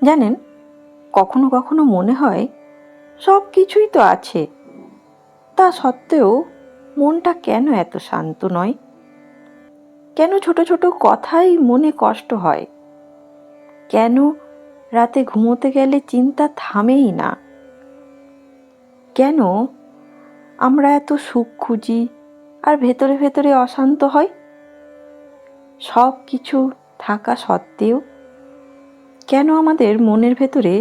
জানেন, কখনো কখনো মনে হয় সব কিছুই তো আছে, তা সত্ত্বেও মনটা কেন এত শান্ত নয়? কেন ছোট ছোট কথাই মনে কষ্ট হয়? কেন রাতে ঘুমোতে গেলে চিন্তা থামেই না? কেন আমরা এত সুখ খুঁজি আর ভেতরে ভেতরে অশান্ত হয়? সব কিছু থাকা সত্ত্বেও কেন আমাদের মনের ভেতরে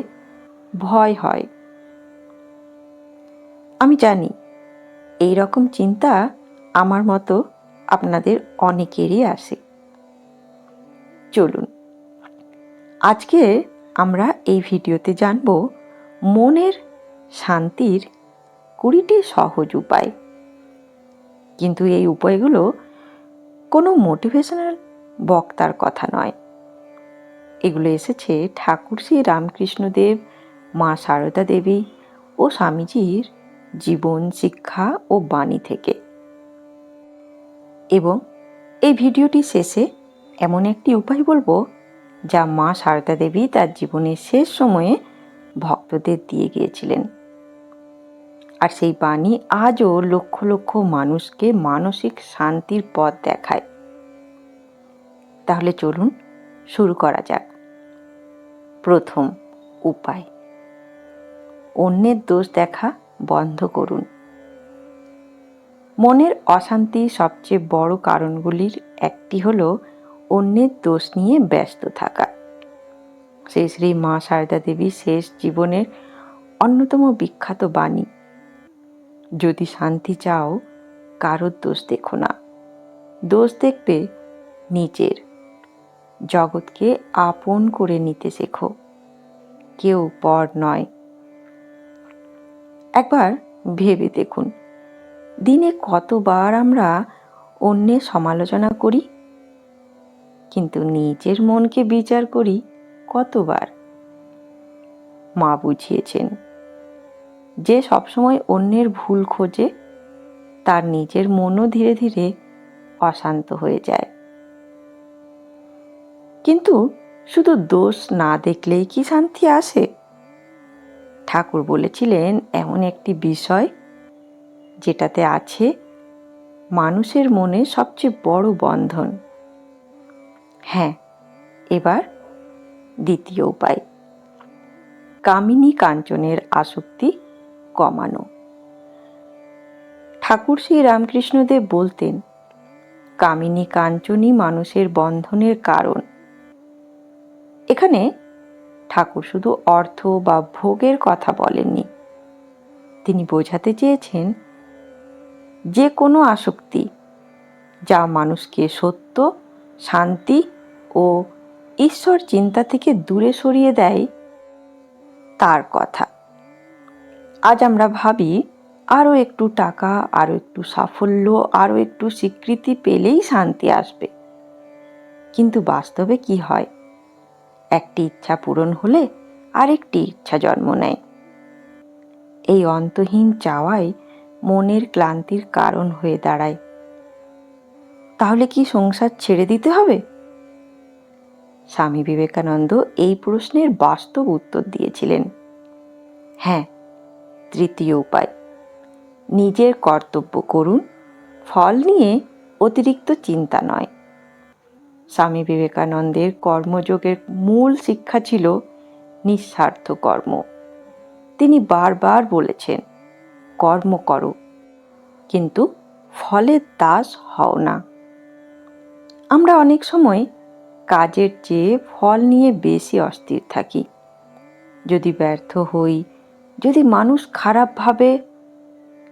ভয় হয়? আমি জানি এই রকম চিন্তা আমার মতো আপনাদের অনেকেরই আসে। চলুন আজকে আমরা এই ভিডিওতে জানব মনের শান্তির 20টি সহজ উপায়। কিন্তু এই উপায়গুলো কোনো মোটিভেশনাল বক্তার কথা নয়। এগুলো এসেছে ঠাকুর শ্রী রামকৃষ্ণদেব, মা সারদা দেবী ও স্বামীজির জীবন, শিক্ষা ও বাণী থেকে। এবং এই ভিডিওটি শেষে এমন একটি উপায় বলবো যা মা সারদা দেবী তার জীবনের শেষ সময়ে ভক্তদের দিয়ে গিয়েছিলেন। আর সেই বাণী আজও লক্ষ লক্ষ মানুষকে মানসিক শান্তির পথ দেখায়। তাহলে চলুন শুরু করা যাক। প্রথম উপায়, অন্যের দোষ দেখা বন্ধ করুন। মনের অশান্তির সবচেয়ে বড় কারণগুলির একটি হলো অন্যের দোষ নিয়ে ব্যস্ত থাকা। শ্রী শ্রী মা সারদা দেবীর শেষ জীবনের অন্যতম বিখ্যাত বাণী, যদি শান্তি চাও কারোর দোষ দেখো না, দোষ দেখবে নিজের। জগৎকে আপন করে নিতে শেখো, কেউ পর নয়। একবার ভেবে দেখুন, দিনে কতবার আমরা অন্যের সমালোচনা করি, কিন্তু নিজের মনকে বিচার করি কতবার? মা বুঝিয়েছেন, যে সবসময় অন্যের ভুল খোঁজে তার নিজের মনও ধীরে ধীরে অশান্ত হয়ে যায়। কিন্তু শুধু দোষ না দেখলেই কি শান্তি আসে? ঠাকুর বলেছিলেন এমন একটি বিষয় যেটাতে আছে মানুষের মনে সবচেয়ে বড় বন্ধন। হ্যাঁ, এবার দ্বিতীয় উপায়, কামিনী কাঞ্চনের আসক্তি কমানো। ঠাকুর শ্রী রামকৃষ্ণদেব বলতেন, কামিনী কাঞ্চনই মানুষের বন্ধনের কারণ। এখানে ঠাকুর শুধু অর্থ বা ভোগের কথা বলেননি, তিনি বোঝাতে চেয়েছেন যে কোনো আসক্তি যা মানুষকে সত্য, শান্তি ও ঈশ্বর চিন্তা থেকে দূরে সরিয়ে দেয় তার কথা। আজ আমরা ভাবি আরও একটু টাকা, আরও একটু সাফল্য, আরও একটু স্বীকৃতি পেলেই শান্তি আসবে। কিন্তু বাস্তবে কি হয়? একটি ইচ্ছা পূরণ হলে আরেকটি ইচ্ছা জন্ম নেয়। এই অন্তহীন চাওয়াই মনের ক্লান্তির কারণ হয়ে দাঁড়ায়। তাহলে কি সংসার ছেড়ে দিতে হবে? স্বামী বিবেকানন্দ এই প্রশ্নের বাস্তব উত্তর দিয়েছিলেন। হ্যাঁ, তৃতীয় উপায়, নিজের কর্তব্য করুন, ফল নিয়ে অতিরিক্ত চিন্তা নয়। স্বামী বিবেকানন্দের কর্মযোগের মূল শিক্ষা ছিল নিঃস্বার্থ কর্ম। তিনি বারবার বলেছেন, কর্ম করো, কিন্তু ফলের দাস হও না। আমরা অনেক সময় কাজের চেয়ে ফল নিয়ে বেশি অস্থির থাকি। যদি ব্যর্থ হই, যদি মানুষ খারাপ ভাবে,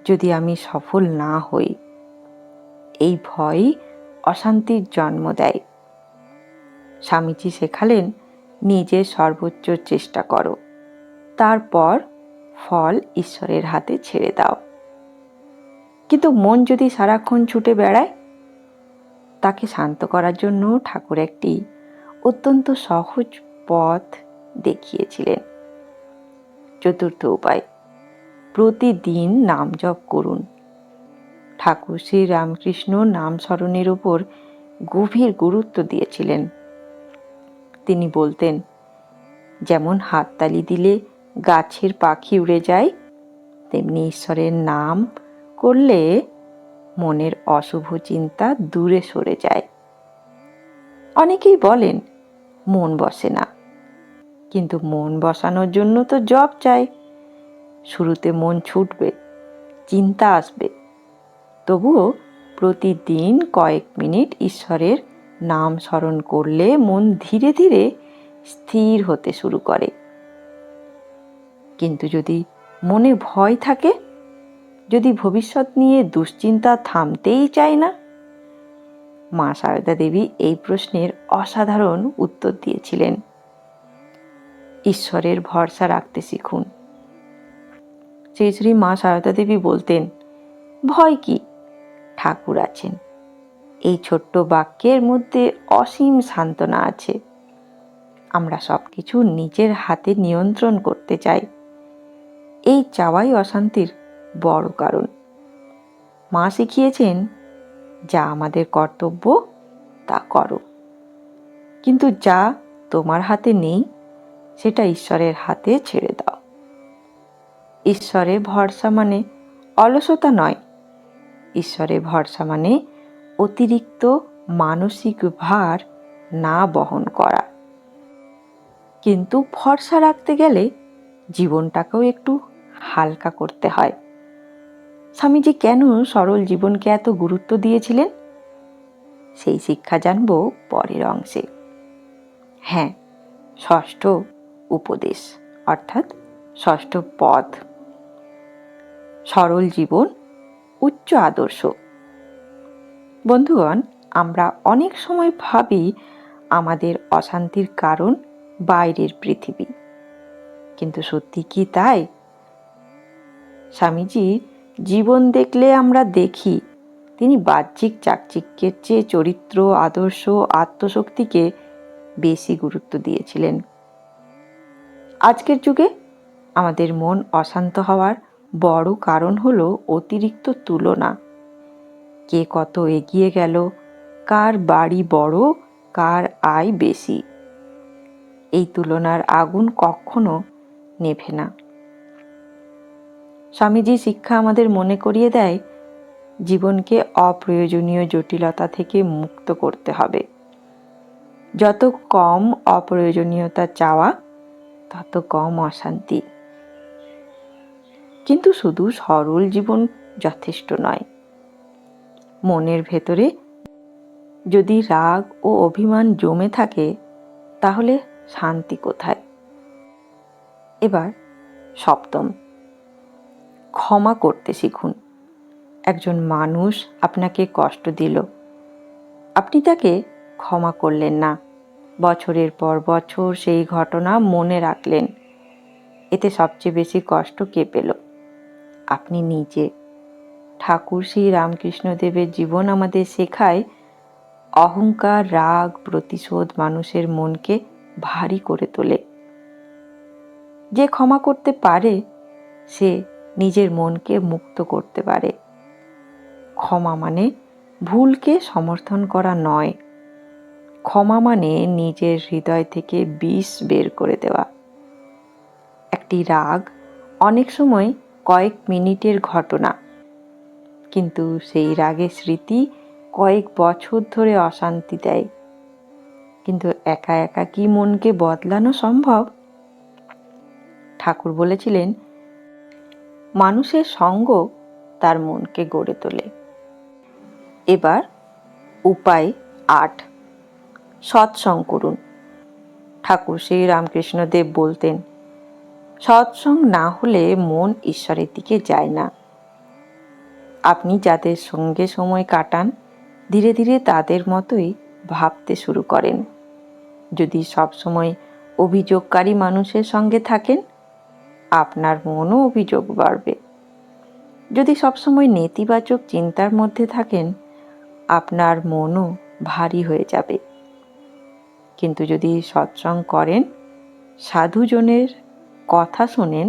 যদি আমি সফল না হই, এই ভয় অশান্তির জন্ম দেয়। স্বামীজি শেখালেন, নিজের সর্বোচ্চ চেষ্টা করো, তারপর ফল ঈশ্বরের হাতে ছেড়ে দাও। কিন্তু মন যদি সারাক্ষণ ছুটে বেড়ায়, তাকে শান্ত করার জন্য ঠাকুর একটি অত্যন্ত সহজ পথ দেখিয়েছিলেন। চতুর্থ উপায়, প্রতিদিন নাম জপ করুন। ঠাকুর শ্রী রামকৃষ্ণ নাম স্মরণের উপর গভীর গুরুত্ব দিয়েছিলেন। তিনি বলতেন, যেমন হাততালি দিলে গাছের পাখি উড়ে যায়, তেমনি ঈশ্বরের নাম করলে মনের অশুভ চিন্তা দূরে সরে যায়। অনেকেই বলেন মন বসে না, কিন্তু মন বসানোর জন্য তো জপ চাই। শুরুতে মন ছুটবে, চিন্তা আসবে, তবুও প্রতিদিন কয়েক মিনিট ঈশ্বরের নাম স্মরণ করলে মন ধীরে ধীরে স্থির হতে শুরু করে। কিন্তু যদি মনে ভয় থাকে, যদি ভবিষ্যৎ নিয়ে দুশ্চিন্তা থামতেই চায় না, মা সারদা দেবী এই প্রশ্নের অসাধারণ উত্তর দিয়েছিলেন। ঈশ্বরের ভরসা রাখতে শিখুন। শ্রী শ্রী মা সারদা দেবী বলতেন, ভয় কি, ঠাকুর আছেন। এই ছোট্ট বাক্যের মধ্যে অসীম সান্ত্বনা আছে। আমরা সবকিছু নিজের হাতে নিয়ন্ত্রণ করতে চাই, এই চাওয়াই অশান্তির বড় কারণ। মা শিখিয়েছেন, যা আমাদের কর্তব্য তা করো, কিন্তু যা তোমার হাতে নেই সেটা ঈশ্বরের হাতে ছেড়ে দাও। ঈশ্বরে ভরসা মানে অলসতা নয়, ঈশ্বরে ভরসা মানে অতিরিক্ত মানসিক ভার না বহন করা। কিন্তু ভরসা রাখতে গেলে জীবনটাকেও একটু হালকা করতে হয়। স্বামীজি কেন সরল জীবনকে এত গুরুত্ব দিয়েছিলেন, সেই শিক্ষা জানব পরের অংশে। হ্যাঁ, ষষ্ঠ উপদেশ অর্থাৎ ষষ্ঠ পদ, সরল জীবন উচ্চ আদর্শ। বন্ধুগণ, আমরা অনেক সময় ভাবি আমাদের অশান্তির কারণ বাইরের পৃথিবী, কিন্তু সত্যি কি তাই? স্বামীজির জীবন দেখলে আমরা দেখি তিনি বাহ্যিক চাকচিক্যের চেয়ে চরিত্র, আদর্শ, আত্মশক্তিকে বেশি গুরুত্ব দিয়েছিলেন। আজকের যুগে আমাদের মন অশান্ত হওয়ার বড় কারণ হলো অতিরিক্ত তুলনা। কে কত এগিয়ে গেল, কার বাড়ি বড়, কার আয় বেশি। এই তুলনার আগুন কখনো নেভে না। স্বামীজি শিক্ষা আমাদের মনে করিয়ে দেয়, জীবনকে অপ্রয়োজনীয় জটিলতা থেকে মুক্ত করতে হবে। যত কম অপ্রয়োজনীয়তা চাওয়া, তত কম অশান্তি। কিন্তু শুধু সরল জীবন যথেষ্ট নয়। মনের ভেতরে যদি রাগ ও অভিমান জমে থাকে, তাহলে শান্তি কোথায়? এবার সপ্তম, ক্ষমা করতে শিখুন। একজন মানুষ আপনাকে কষ্ট দিল, আপনি তাকে ক্ষমা করলেন না, বছরের পর বছর সেই ঘটনা মনে রাখলেন। এতে সবচেয়ে বেশি কষ্ট কে পেল? আপনি নিজে। ঠাকুর শ্রী রামকৃষ্ণদেবের জীবন আমাদের শেখায়, অহংকার, রাগ, প্রতিশোধ মানুষের মনকে ভারী করে তোলে। যে ক্ষমা করতে পারে সে নিজের মনকে মুক্ত করতে পারে। ক্ষমা মানে ভুলকে সমর্থন করা নয়, ক্ষমা মানে নিজের হৃদয় থেকে বিষ বের করে দেওয়া। একটি রাগ অনেক সময় কয়েক মিনিটের ঘটনা, কিন্তু সেই রাগের স্মৃতি কয়েক বছর ধরে অশান্তি দেয়। কিন্তু একা একা কি মনকে বদলানো সম্ভব? ঠাকুর বলেছিলেন, মানুষের সঙ্গ তার মনকে গড়ে তোলে। এবার উপায় ৮, সৎসঙ্গ করুন। ঠাকুর শ্রী রামকৃষ্ণদেব বলতেন, সৎসঙ্গ না হলে মন ঈশ্বরের দিকে যায় না। আপনি যাদের সঙ্গে সময় কাটান, ধীরে ধীরে তাদের মতোই ভাবতে শুরু করেন। যদি সবসময় অভিযোগকারী মানুষের সঙ্গে থাকেন, আপনার মনও অভিযোগ বাড়বে। যদি সবসময় নেতিবাচক চিন্তার মধ্যে থাকেন, আপনার মনও ভারী হয়ে যাবে। কিন্তু যদি সৎসঙ্গ করেন, সাধুজনের কথা শোনেন,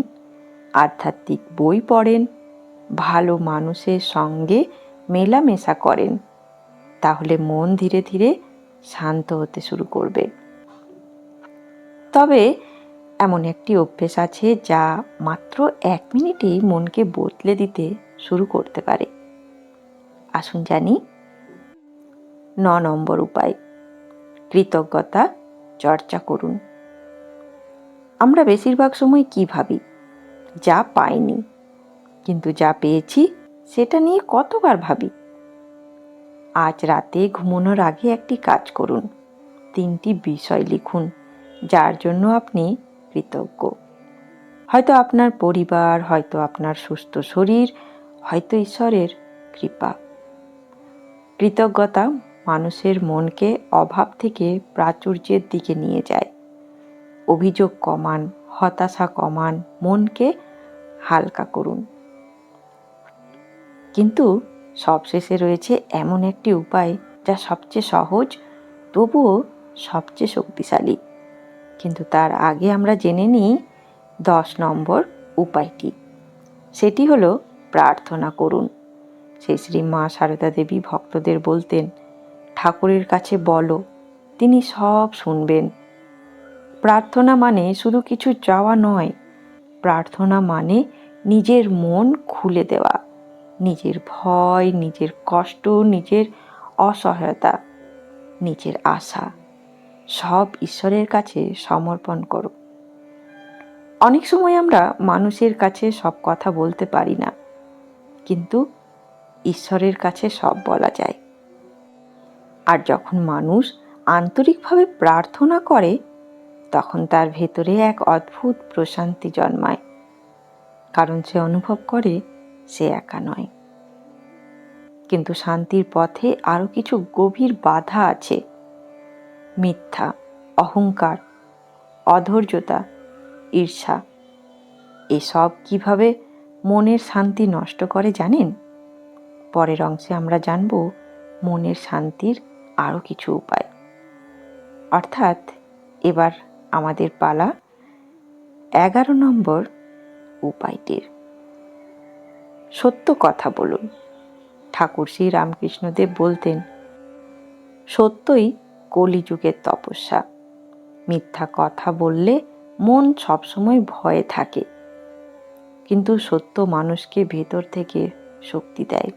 আধ্যাত্মিক বই পড়েন, ভালো মানুষের সঙ্গে মেলামেশা করেন, তাহলে মন ধীরে ধীরে শান্ত হতে শুরু করবে। তবে এমন একটি অভ্যেস আছে যা মাত্র 1 মিনিটেই মনকে বদলে দিতে শুরু করতে পারে। আসুন জানি। 9 নম্বর উপায়, কৃতজ্ঞতা চর্চা করুন। আমরা বেশিরভাগ সময় কি ভাবি? যা পাইনি, কিন্তু যা পেয়েছি সেটা নিয়ে কতবার ভাবি। আজ রাতে ঘুমানোর আগে একটি কাজ করুন। 3টি বিষয় লিখুন যার জন্য আপনি কৃতজ্ঞ। হয়তো আপনার পরিবার, হয়তো আপনার সুস্থ শরীর, হয়তো ঈশ্বরের কৃপা। কৃতজ্ঞতা মানুষের মনকে অভাব থেকে প্রাচুর্যের দিকে নিয়ে যায়। অভিযোগ কমান, হতাশা কমান, মনকে হালকা করুন। কিন্তু সবশেষে রয়েছে এমন একটি উপায় যা সবচেয়ে সহজ, তবুও সবচেয়ে শক্তিশালী। কিন্তু তার আগে আমরা জেনে নিই 10 নম্বর উপায়টি। সেটি হলো প্রার্থনা করুন। শ্রী মা সারদা দেবী ভক্তদের বলতেন, ঠাকুরের কাছে বলো, তিনি সব শুনবেন। প্রার্থনা মানে শুধু কিছু চাওয়া নয়, প্রার্থনা মানে নিজের মন খুলে দেওয়া, নিজের ভয়, নিজের কষ্ট, নিজের অসহায়তা, নিজের আশা সব ঈশ্বরের কাছে সমর্পণ করো। অনেক সময় আমরা মানুষের কাছে সব কথা বলতে পারি না, কিন্তু ঈশ্বরের কাছে সব বলা যায়। আর যখন মানুষ আন্তরিকভাবে প্রার্থনা করে, তখন তার ভেতরে এক অদ্ভুত প্রশান্তি জন্মায়, কারণ সে অনুভব করে সে একা নয়। কিন্তু শান্তির পথে আরও কিছু গভীর বাধা আছে। মিথ্যা, অহংকার, অধৈর্যতা, ঈর্ষা, এসব কিভাবে মনের শান্তি নষ্ট করে জানেন? পরের অংশে আমরা জানব মনের শান্তির আরও কিছু উপায়। অর্থাৎ এবার আমাদের পালা 11 নম্বর উপায়টির। সত্য কথা বলুন। ঠাকুর শ্রী রামকৃষ্ণদেব বলতেন, সত্যই কলিযুগের তপস্যা। মিথ্যা কথা বললে মন সবসময় ভয়ে থাকে, কিন্তু সত্য মানুষকে ভেতর থেকে শক্তি দেয়।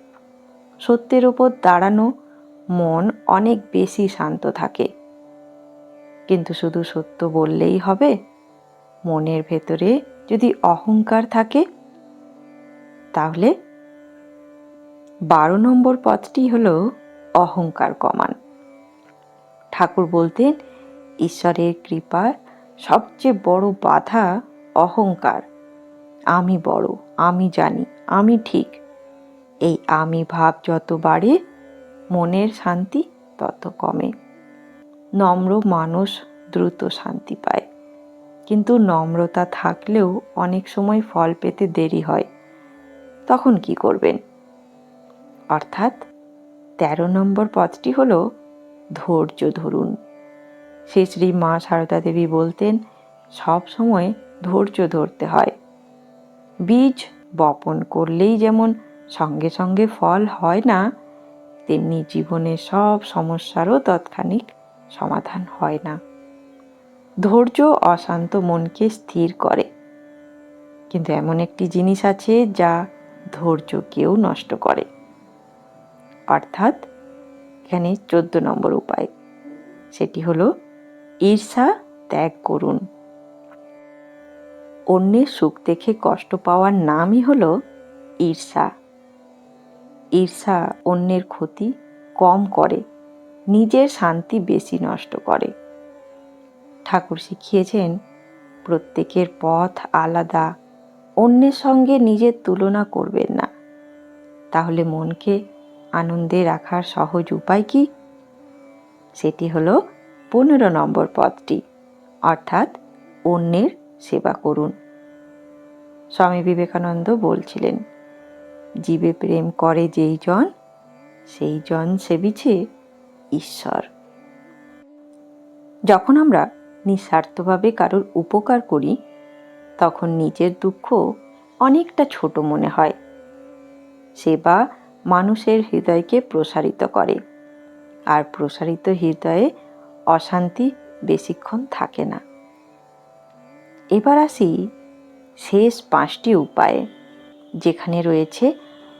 সত্যের ওপর দাঁড়ানো মন অনেক বেশি শান্ত থাকে। কিন্তু শুধু সত্য বললেই হবে? মনের ভেতরে যদি অহংকার থাকে, তাহলে 12 নম্বর পথটি হলো অহংকার কমান। ঠাকুর বলতেন, ঈশ্বরের কৃপার সবচেয়ে বড় বাধা অহংকার। আমি বড়, আমি জানি, আমি ঠিক। এই আমি ভাব যত বাড়ে, মনের শান্তি তত কমে। নম্র মানুষ দ্রুত শান্তি পায়, কিন্তু নম্রতা থাকলেও অনেক সময় ফল পেতে দেরি হয়। তখন কি করবেন? অর্থাৎ 13 নম্বর পথটি হলো ধৈর্য ধরুন। শ্রী মা সারদা দেবী বলতেন, সব সময় ধৈর্য ধরতে হয়। বীজ বপন করলেই যেমন সঙ্গে সঙ্গে ফল হয় না, তেমনি জীবনের সব সমস্যারও তৎক্ষণিক সমাধান হয় না। ধৈর্য অশান্ত মনকে স্থির করে, কিন্তু এমন একটি জিনিস আছে যা ধৈর্যকেও নষ্ট করে। অর্থাৎ এখানে 14 নম্বর উপায়, সেটি হলো ঈর্ষা ত্যাগ করুন। অন্যের সুখ দেখে কষ্ট পাওয়ার নামই হলো ঈর্ষা। ঈর্ষা অন্যের ক্ষতি কম করে, নিজের শান্তি বেশি নষ্ট করে। ঠাকুর শিখিয়েছেন, প্রত্যেকের পথ আলাদা, অন্যের সঙ্গে নিজের তুলনা করবেন না। তাহলে মনকে আনন্দে রাখার সহজ উপায় কি? সেটি হলো 15 নম্বর পথটি, অর্থাৎ অন্যের সেবা করুন। স্বামী বিবেকানন্দ বলছিলেন, জীবে প্রেম করে যেই জন, সেই জন সেবিছে ঈশ্বর। যখন আমরা নিঃস্বার্থভাবে কারোর উপকার করি, তখন নিজের দুঃখ অনেকটা ছোট মনে হয়। সেবা মানুষের হৃদয়কে প্রসারিত করে, আর প্রসারিত হৃদয়ে অশান্তি বেশিক্ষণ থাকে না। এবার আসি শেষ 5টি উপায়ে, যেখানে রয়েছে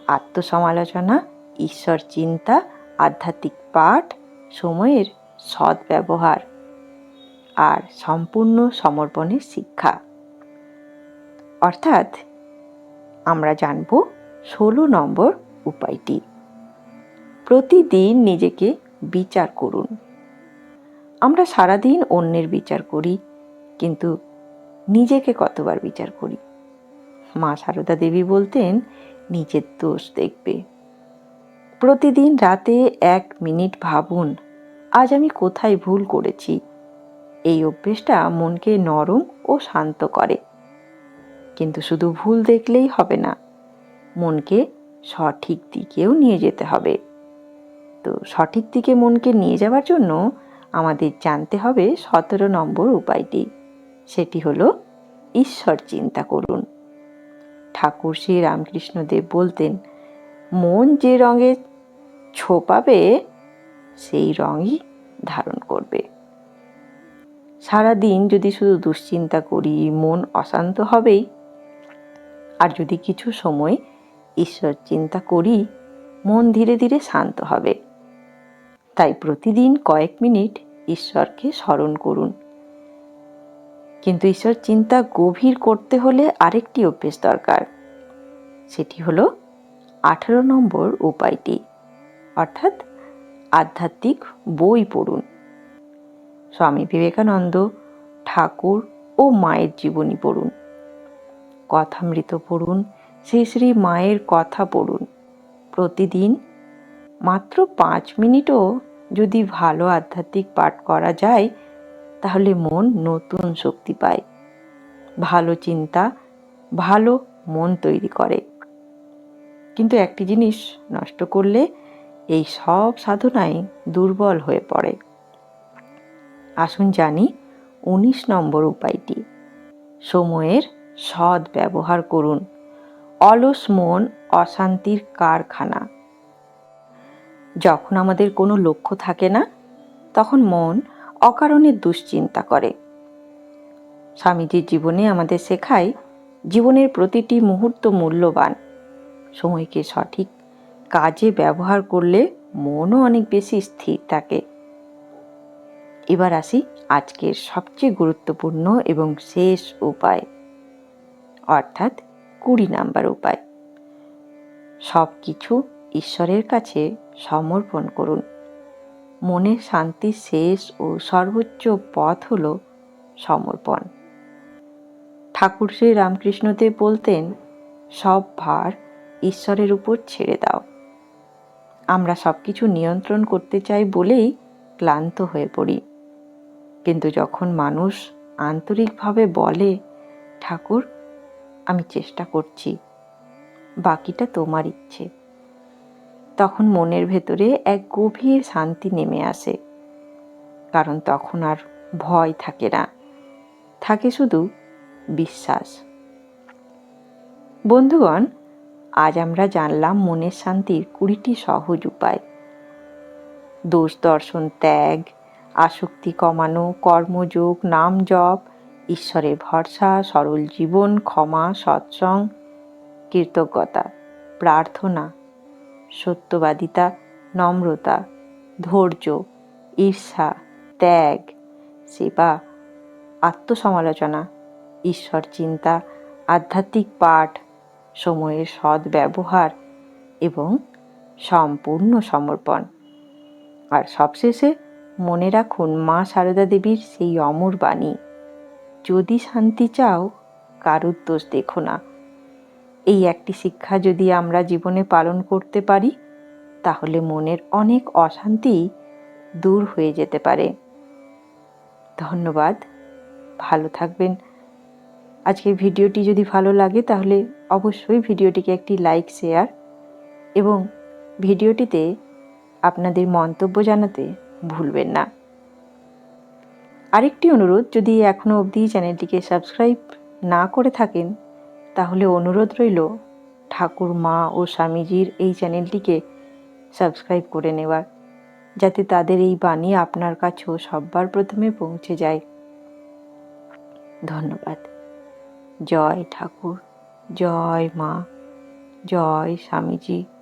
আত্মসমালোচনা, ঈশ্বর চিন্তা, আধ্যাত্মিক পাঠ, সময়ের সদ্ব্যবহার আর সম্পূর্ণ সমর্পণের শিক্ষা। অর্থাৎ আমরা জানব 16 নম্বর উপায়টি। প্রতিদিন নিজেকে বিচার করুন। আমরা সারাদিন অন্যের বিচার করি, কিন্তু নিজেকে কতবার বিচার করি? মা সারদা দেবী বলতেন, নিজের দোষ দেখবে। প্রতিদিন রাতে 1 মিনিট ভাবুন, আজ আমি কোথায় ভুল করেছি। এই অভ্যেসটা মনকে নরম ও শান্ত করে। কিন্তু শুধু ভুল দেখলেই হবে না, মনকে সঠিক দিকেও নিয়ে যেতে হবে। তো সঠিক দিকে মনকে নিয়ে যাওয়ার জন্য আমাদের জানতে হবে 17 নম্বর উপায়টি। সেটি হলো ঈশ্বর চিন্তা করুন। ঠাকুর শ্রী রামকৃষ্ণ দেব বলতেন, মন যে রঙে ছোপাবে সেই রঙই ধারণ করবে। সারাদিন যদি শুধু দুশ্চিন্তা করি, মন অশান্ত হবেই। আর যদি কিছু সময় ঈশ্বর চিন্তা করি, মন ধীরে ধীরে শান্ত হবে। তাই প্রতিদিন কয়েক মিনিট ঈশ্বরকে স্মরণ করুন। কিন্তু ঈশ্বর চিন্তা গভীর করতে হলে আরেকটি অভ্যেস দরকার। সেটি হলো 18 নম্বর উপায়টি, অর্থাৎ আধ্যাত্মিক বই পড়ুন। স্বামী বিবেকানন্দ, ঠাকুর ও মায়ের জীবনী পড়ুন, কথামৃত পড়ুন, শ্রী শ্রী মায়ের কথা পড়ুন। প্রতিদিন মাত্র 5 মিনিটও যদি ভালো আধ্যাত্মিক পাঠ করা যায়, তাহলে মন নতুন শক্তি পায়। ভালো চিন্তা ভালো মন তৈরি করে। কিন্তু একটি জিনিস নষ্ট করলে এই সব সাধনাই দুর্বল হয়ে পড়ে। আসুন জানি 19 নম্বর উপায়টি। সময়ের সৎ ব্যবহার করুন। অলস মন অশান্তির কারখানা। যখন আমাদের কোনো লক্ষ্য থাকে না, তখন মন অকারণে দুশ্চিন্তা করে। স্বামীজির জীবনে আমাদের শেখায়, জীবনের প্রতিটি মুহূর্ত মূল্যবান। সময়কে সঠিক কাজে ব্যবহার করলে মনও অনেক বেশি স্থির থাকে। এবার আসি আজকের সবচেয়ে গুরুত্বপূর্ণ এবং শেষ উপায়, অর্থাৎ 20 নম্বর উপায়। সব কিছু ঈশ্বরের কাছে সমর্পণ করুন। মনের শান্তির শেষ ও সর্বোচ্চ পথ হল সমর্পণ। ঠাকুর শ্রী রামকৃষ্ণদেব বলতেন, সব ভার ঈশ্বরের উপর ছেড়ে দাও। আমরা সবকিছু নিয়ন্ত্রণ করতে চাই বলেই ক্লান্ত হয়ে পড়ি। কিন্তু যখন মানুষ আন্তরিকভাবে বলে, ঠাকুর আমি চেষ্টা করছি, বাকিটা তোমার ইচ্ছে, তখন মনের ভেতরে এক গভীর শান্তি নেমে আসে। কারণ তখন আর ভয় থাকে না, থাকে শুধু বিশ্বাস। বন্ধুগণ, আজ আমরা জানলাম মনের শান্তির 20টি সহজ উপায়। দোষ দর্শন ত্যাগ, আসক্তি কমানো, কর্মযোগ, নাম জপ, ঈশ্বরের ভরসা, সরল জীবন, ক্ষমা, সৎসং, কৃতজ্ঞতা, প্রার্থনা, সত্যবাদিতা, নম্রতা, ধৈর্য, ঈর্ষা, ত্যাগ, সেবা, আত্মসমালোচনা, ঈশ্বর চিন্তা, আধ্যাত্মিক পাঠ, সময়ের সদ্ব্যবহার এবং সম্পূর্ণ সমর্পণ। আর সবশেষে মনে রাখুন মা সারদা দেবীর সেই অমর বাণী, যদি শান্তি চাও কারুর দোষ দেখো না। এই একটি শিক্ষা যদি আমরা জীবনে পালন করতে পারি, তাহলে মনের অনেক অশান্তি দূর হয়ে যেতে পারে। ধন্যবাদ, ভালো থাকবেন। আজকের ভিডিওটি যদি ভালো লাগে তাহলে অবশ্যই ভিডিওটিকে একটি লাইক, শেয়ার এবং ভিডিওটিতে আপনাদের মন্তব্য জানাতে ভুলবেন না। আরেকটি অনুরোধ, যদি এখনও অবধি চ্যানেলটিকে সাবস্ক্রাইব না করে থাকেন, তাহলে অনুরোধ রইল ঠাকুর মা ও স্বামীজির এই চ্যানেলটিকে সাবস্ক্রাইব করে নেওয়ার, যাতে তাদের এই বাণী আপনার কাছেও সবার প্রথমে পৌঁছে যায়। ধন্যবাদ। জয় ঠাকুর, জয় মা, জয় স্বামীজি।